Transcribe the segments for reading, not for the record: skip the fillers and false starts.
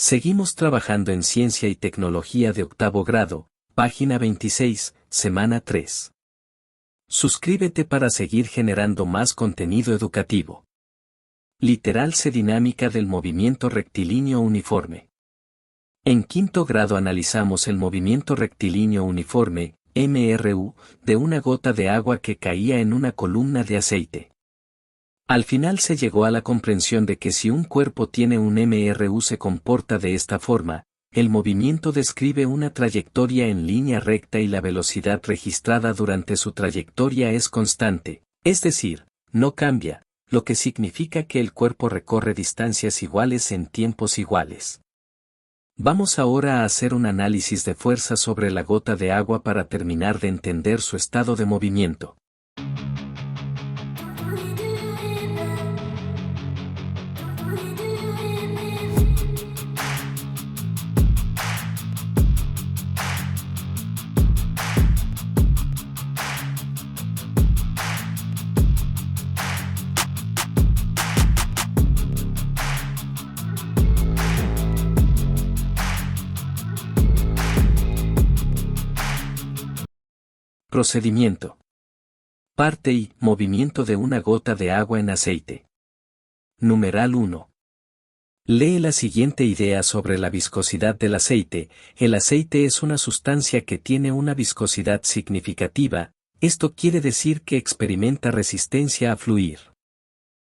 Seguimos trabajando en Ciencia y Tecnología de octavo grado, página 26, semana 3. Suscríbete para seguir generando más contenido educativo. Literal C dinámica del movimiento rectilíneo uniforme. En quinto grado analizamos el movimiento rectilíneo uniforme, MRU, de una gota de agua que caía en una columna de aceite. Al final se llegó a la comprensión de que si un cuerpo tiene un MRU se comporta de esta forma, el movimiento describe una trayectoria en línea recta y la velocidad registrada durante su trayectoria es constante, es decir, no cambia, lo que significa que el cuerpo recorre distancias iguales en tiempos iguales. Vamos ahora a hacer un análisis de fuerza sobre la gota de agua para terminar de entender su estado de movimiento. Procedimiento. Parte I. Movimiento de una gota de agua en aceite. Numeral 1. Lee la siguiente idea sobre la viscosidad del aceite. El aceite es una sustancia que tiene una viscosidad significativa, esto quiere decir que experimenta resistencia a fluir.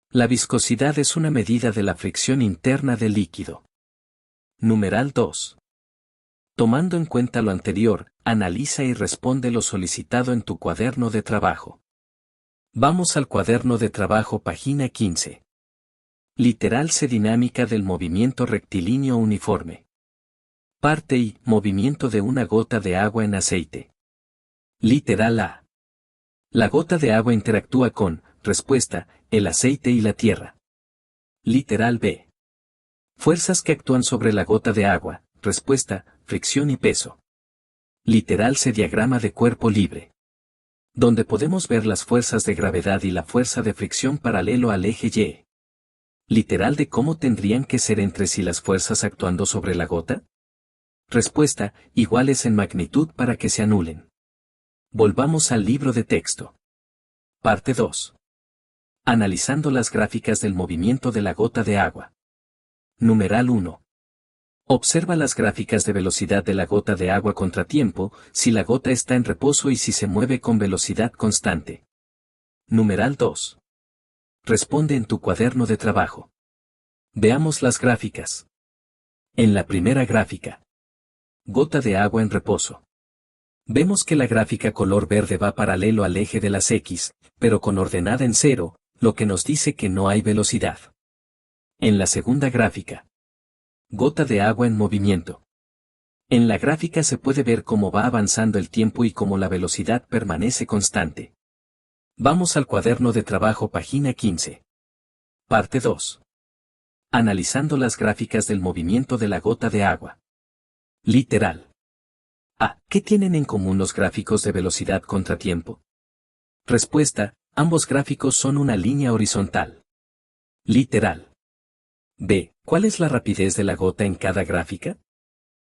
La viscosidad es una medida de la fricción interna del líquido. Numeral 2. Tomando en cuenta lo anterior, analiza y responde lo solicitado en tu cuaderno de trabajo. Vamos al cuaderno de trabajo página 15. Literal C dinámica del movimiento rectilíneo uniforme. Parte I. Movimiento de una gota de agua en aceite. Literal A. La gota de agua interactúa con, respuesta, el aceite y la tierra. Literal B. Fuerzas que actúan sobre la gota de agua, respuesta, fricción y peso. Literal C diagrama de cuerpo libre. Donde podemos ver las fuerzas de gravedad y la fuerza de fricción paralelo al eje Y. Literal de cómo tendrían que ser entre sí las fuerzas actuando sobre la gota. Respuesta, iguales en magnitud para que se anulen. Volvamos al libro de texto. Parte 2. Analizando las gráficas del movimiento de la gota de agua. Numeral 1. Observa las gráficas de velocidad de la gota de agua contratiempo, si la gota está en reposo y si se mueve con velocidad constante. Numeral 2. Responde en tu cuaderno de trabajo. Veamos las gráficas. En la primera gráfica. Gota de agua en reposo. Vemos que la gráfica color verde va paralelo al eje de las X, pero con ordenada en 0, lo que nos dice que no hay velocidad. En la segunda gráfica. Gota de agua en movimiento. En la gráfica se puede ver cómo va avanzando el tiempo y cómo la velocidad permanece constante. Vamos al cuaderno de trabajo página 15. Parte 2. Analizando las gráficas del movimiento de la gota de agua. Literal. A. ¿Qué tienen en común los gráficos de velocidad contratiempo? Respuesta, ambos gráficos son una línea horizontal. Literal. B. ¿Cuál es la rapidez de la gota en cada gráfica?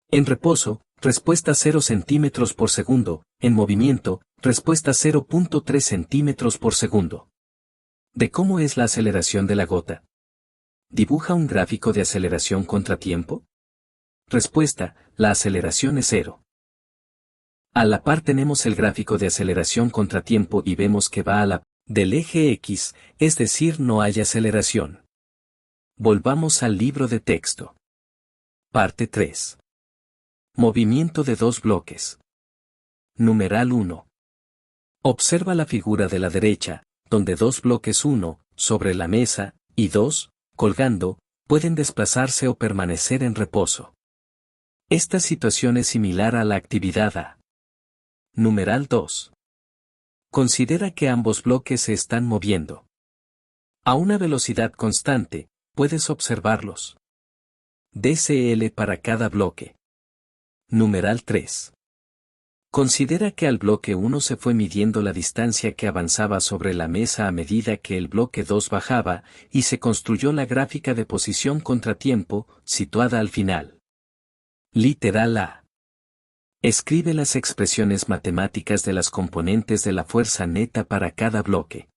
En reposo, respuesta 0 centímetros por segundo, en movimiento, respuesta 0.3 centímetros por segundo. ¿De cómo es la aceleración de la gota? ¿Dibuja un gráfico de aceleración contratiempo? Respuesta, la aceleración es 0. A la par tenemos el gráfico de aceleración contratiempo y vemos que va a la del eje X, es decir, no hay aceleración. Volvamos al libro de texto. Parte 3. Movimiento de dos bloques. Numeral 1. Observa la figura de la derecha, donde dos bloques 1, sobre la mesa, y 2, colgando, pueden desplazarse o permanecer en reposo. Esta situación es similar a la actividad A. Numeral 2. Considera que ambos bloques se están moviendo. A una velocidad constante, puedes observarlos. DCL para cada bloque. Numeral 3. Considera que al bloque 1 se fue midiendo la distancia que avanzaba sobre la mesa a medida que el bloque 2 bajaba, y se construyó la gráfica de posición contratiempo, situada al final. Literal A. Escribe las expresiones matemáticas de las componentes de la fuerza neta para cada bloque.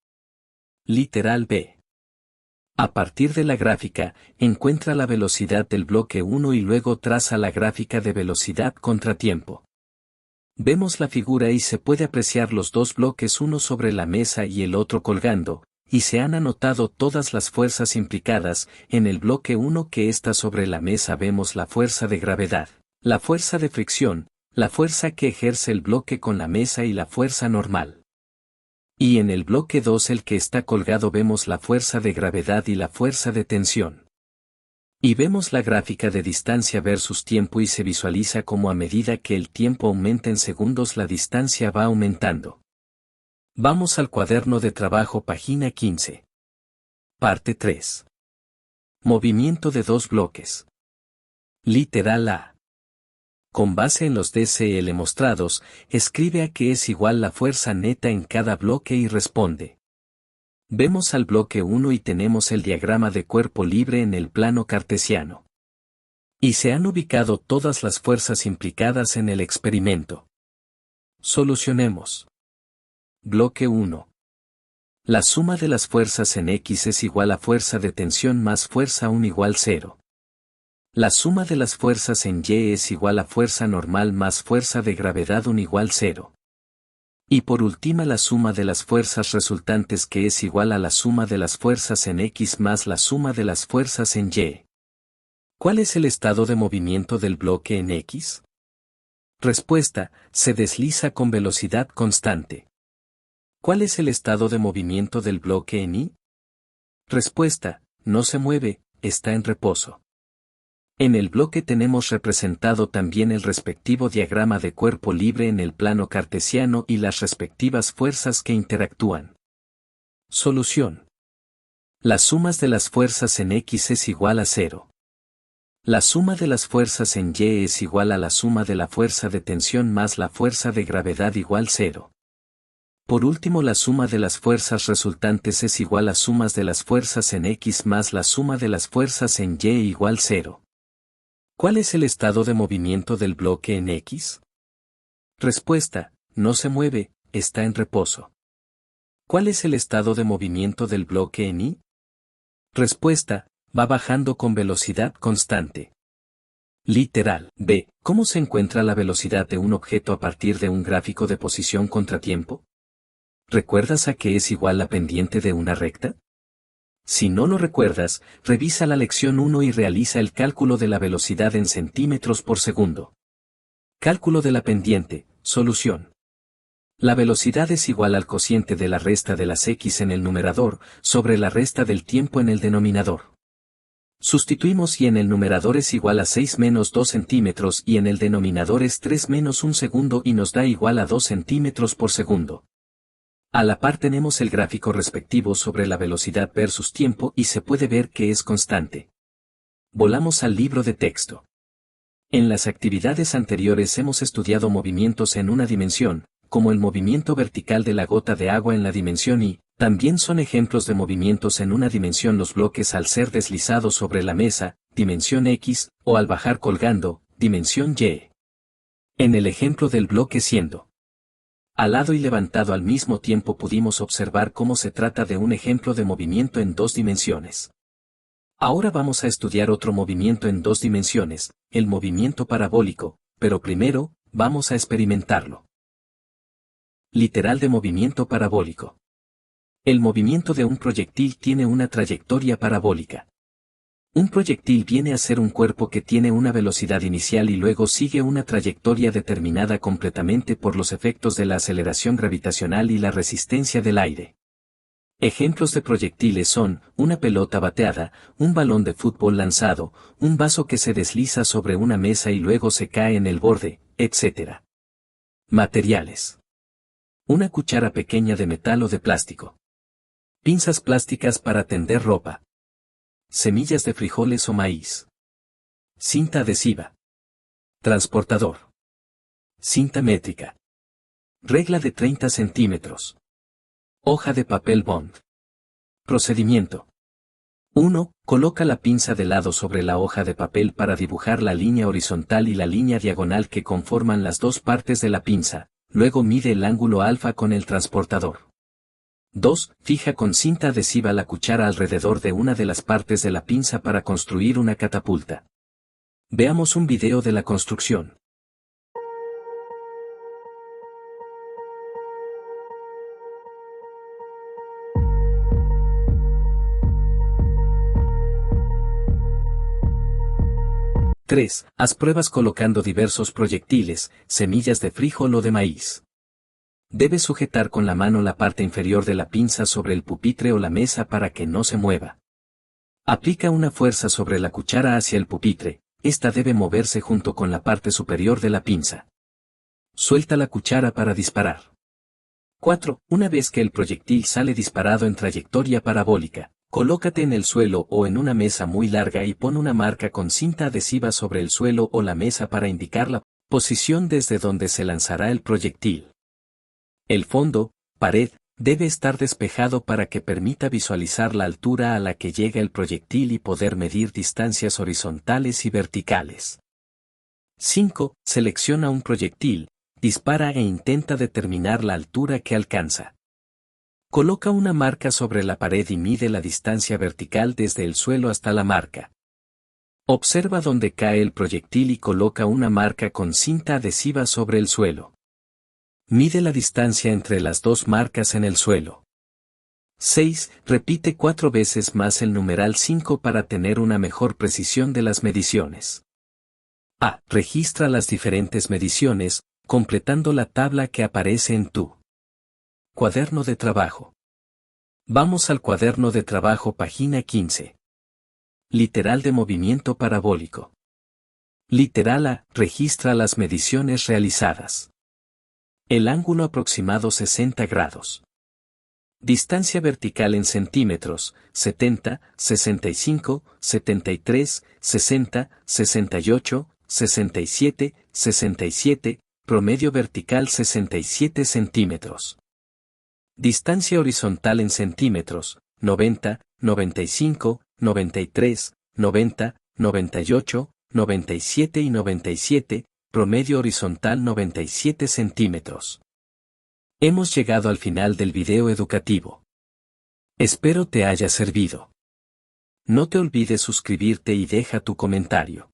Literal B. A partir de la gráfica, encuentra la velocidad del bloque 1 y luego traza la gráfica de velocidad contratiempo. Vemos la figura y se puede apreciar los dos bloques uno sobre la mesa y el otro colgando, y se han anotado todas las fuerzas implicadas. En el bloque 1 que está sobre la mesa vemos la fuerza de gravedad, la fuerza de fricción, la fuerza que ejerce el bloque con la mesa y la fuerza normal. Y en el bloque 2 el que está colgado vemos la fuerza de gravedad y la fuerza de tensión. Y vemos la gráfica de distancia versus tiempo y se visualiza como a medida que el tiempo aumenta en segundos la distancia va aumentando. Vamos al cuaderno de trabajo página 15. Parte 3. Movimiento de dos bloques. Literal A. Con base en los DCL mostrados, escribe a qué es igual la fuerza neta en cada bloque y responde. Vemos al bloque 1 y tenemos el diagrama de cuerpo libre en el plano cartesiano. Y se han ubicado todas las fuerzas implicadas en el experimento. Solucionemos. Bloque 1. La suma de las fuerzas en X es igual a fuerza de tensión más fuerza 1 igual 0. La suma de las fuerzas en Y es igual a fuerza normal más fuerza de gravedad 1 igual 0. Y por última la suma de las fuerzas resultantes que es igual a la suma de las fuerzas en X más la suma de las fuerzas en Y. ¿Cuál es el estado de movimiento del bloque en X? Respuesta: se desliza con velocidad constante. ¿Cuál es el estado de movimiento del bloque en Y? Respuesta: no se mueve, está en reposo. En el bloque tenemos representado también el respectivo diagrama de cuerpo libre en el plano cartesiano y las respectivas fuerzas que interactúan. Solución. Las sumas de las fuerzas en X es igual a 0. La suma de las fuerzas en Y es igual a la suma de la fuerza de tensión más la fuerza de gravedad igual 0. Por último la suma de las fuerzas resultantes es igual a sumas de las fuerzas en X más la suma de las fuerzas en Y igual 0. ¿Cuál es el estado de movimiento del bloque en X? Respuesta: no se mueve, está en reposo. ¿Cuál es el estado de movimiento del bloque en Y? Respuesta: va bajando con velocidad constante. Literal B. ¿Cómo se encuentra la velocidad de un objeto a partir de un gráfico de posición contratiempo? ¿Recuerdas a qué es igual la pendiente de una recta? Si no lo recuerdas, revisa la lección 1 y realiza el cálculo de la velocidad en centímetros por segundo. Cálculo de la pendiente. Solución. La velocidad es igual al cociente de la resta de las x en el numerador, sobre la resta del tiempo en el denominador. Sustituimos y en el numerador es igual a 6 menos 2 centímetros y en el denominador es 3 menos 1 segundo y nos da igual a 2 centímetros por segundo. A la par tenemos el gráfico respectivo sobre la velocidad versus tiempo y se puede ver que es constante. Volamos al libro de texto. En las actividades anteriores hemos estudiado movimientos en una dimensión, como el movimiento vertical de la gota de agua en la dimensión Y. También son ejemplos de movimientos en una dimensión los bloques al ser deslizados sobre la mesa, dimensión X, o al bajar colgando, dimensión Y. En el ejemplo del bloque siendo alado y levantado al mismo tiempo pudimos observar cómo se trata de un ejemplo de movimiento en dos dimensiones. Ahora vamos a estudiar otro movimiento en dos dimensiones, el movimiento parabólico, pero primero, vamos a experimentarlo. Literal de movimiento parabólico. El movimiento de un proyectil tiene una trayectoria parabólica. Un proyectil viene a ser un cuerpo que tiene una velocidad inicial y luego sigue una trayectoria determinada completamente por los efectos de la aceleración gravitacional y la resistencia del aire. Ejemplos de proyectiles son, una pelota bateada, un balón de fútbol lanzado, un vaso que se desliza sobre una mesa y luego se cae en el borde, etc. Materiales. Una cuchara pequeña de metal o de plástico. Pinzas plásticas para tender ropa. Semillas de frijoles o maíz. Cinta adhesiva. Transportador. Cinta métrica. Regla de 30 centímetros. Hoja de papel bond. Procedimiento. 1. Coloca la pinza de lado sobre la hoja de papel para dibujar la línea horizontal y la línea diagonal que conforman las dos partes de la pinza, luego mide el ángulo alfa con el transportador. 2. Fija con cinta adhesiva la cuchara alrededor de una de las partes de la pinza para construir una catapulta. Veamos un video de la construcción. Tres. Haz pruebas colocando diversos proyectiles, semillas de frijol o de maíz. Debes sujetar con la mano la parte inferior de la pinza sobre el pupitre o la mesa para que no se mueva. Aplica una fuerza sobre la cuchara hacia el pupitre, esta debe moverse junto con la parte superior de la pinza. Suelta la cuchara para disparar. 4. Una vez que el proyectil sale disparado en trayectoria parabólica, colócate en el suelo o en una mesa muy larga y pon una marca con cinta adhesiva sobre el suelo o la mesa para indicar la posición desde donde se lanzará el proyectil. El fondo, pared, debe estar despejado para que permita visualizar la altura a la que llega el proyectil y poder medir distancias horizontales y verticales. 5. Selecciona un proyectil, dispara e intenta determinar la altura que alcanza. Coloca una marca sobre la pared y mide la distancia vertical desde el suelo hasta la marca. Observa dónde cae el proyectil y coloca una marca con cinta adhesiva sobre el suelo. Mide la distancia entre las dos marcas en el suelo. 6. Repite 4 veces más el numeral 5 para tener una mejor precisión de las mediciones. A. Registra las diferentes mediciones, completando la tabla que aparece en tu cuaderno de trabajo. Vamos al cuaderno de trabajo, página 15. Literal de movimiento parabólico. Literal A. Registra las mediciones realizadas. El ángulo aproximado 60 grados. Distancia vertical en centímetros, 70, 65, 73, 60, 68, 67, 67, promedio vertical 67 centímetros. Distancia horizontal en centímetros, 90, 95, 93, 90, 98, 97 y 97, promedio horizontal 97 centímetros. Hemos llegado al final del video educativo. Espero te haya servido. No te olvides suscribirte y deja tu comentario.